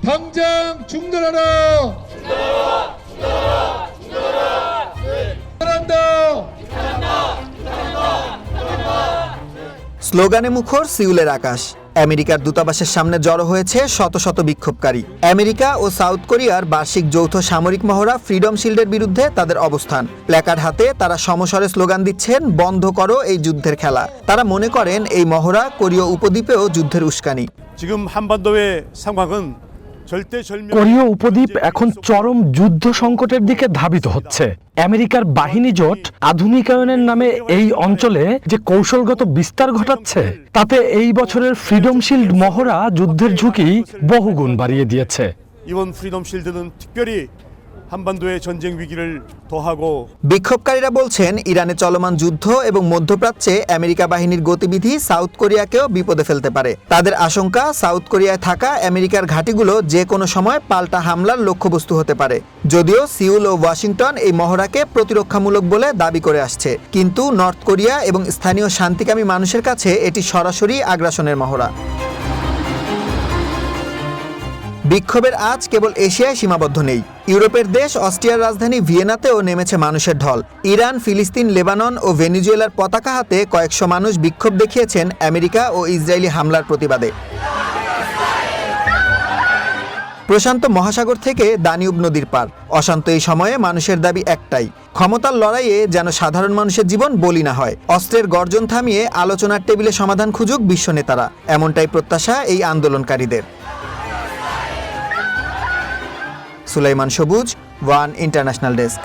당장 중단하라. স্লোগানে মুখর সিউলের আকাশ। আমেরিকার দূতাবাসের সামনে জড়ো হয়েছে শত শত বিক্ষোভকারী। আমেরিকা ও সাউথ কোরিয়ার বার্ষিক যৌথ সামরিক মহড়া ফ্রিডম শিল্ডের বিরুদ্ধে তাদের অবস্থান। প্ল্যাকার্ড হাতে তারা সমস্বরে স্লোগান দিচ্ছেন, বন্ধ করো এই যুদ্ধের খেলা। তারা মনে করেন এই মহড়া কোরীয় উপদ্বীপেও যুদ্ধের উস্কানি। 지금 한반도의 상황은 কোরীয় উপদ্বীপ এখন চরম যুদ্ধ সংকটের দিকে ধাবিত হচ্ছে। আমেরিকার বাহিনী জোট আধুনিকায়নের নামে এই অঞ্চলে যে কৌশলগত বিস্তার ঘটাচ্ছে, তাতে এই বছরের ফ্রিডম শিল্ড মহড়া যুদ্ধের ঝুঁকি বহুগুণ বাড়িয়ে দিয়েছে। 이번 프리덤 실드는 특별히 한반도의 전쟁 위기를 더하고 বিক্ষোভকারীরা বলছেন, ইরানে চলমান যুদ্ধ এবং মধ্যপ্রাচ্যে আমেরিকা বাহিনীর গতিবিধি সাউথ কোরিয়াকেও বিপদে ফেলতে পারে। তাদের আশঙ্কা, সাউথ কোরিয়ায় থাকা আমেরিকার ঘাঁটিগুলো যে কোনো সময় পাল্টা হামলার লক্ষ্যবস্তু হতে পারে। যদিও সিউল ও ওয়াশিংটন এই মহড়াকে প্রতিরক্ষামূলক বলে দাবি করে আসছে, কিন্তু নর্থ কোরিয়া এবং স্থানীয় শান্তিকামী মানুষের কাছে এটি সরাসরি আগ্রাসনের মহড়া। বিক্ষোভের আজ কেবল এশিয়ায় সীমাবদ্ধ নেই। ইউরোপের দেশ অস্ট্রিয়ার রাজধানী ভিয়েনাতেও নেমেছে মানুষের ঢল। ইরান, ফিলিস্তিন, লেবানন ও ভেনেজুয়েলার পতাকা হাতে কয়েকশো মানুষ বিক্ষোভ দেখিয়েছেন আমেরিকা ও ইসরায়েলি হামলার প্রতিবাদে। প্রশান্ত মহাসাগর থেকে দানিউব নদীর পার, অশান্ত এই সময়ে মানুষের দাবি একটাই, ক্ষমতার লড়াইয়ে যেন সাধারণ মানুষের জীবন বলি না হয়। অস্ত্রের গর্জন থামিয়ে আলোচনার টেবিলে সমাধান খুঁজুক বিশ্ব নেতারা, এমনটাই প্রত্যাশা এই আন্দোলনকারীদের। সুলাইমান সবুজ, ওয়ান ইন্টারন্যাশনাল ডেস্ক।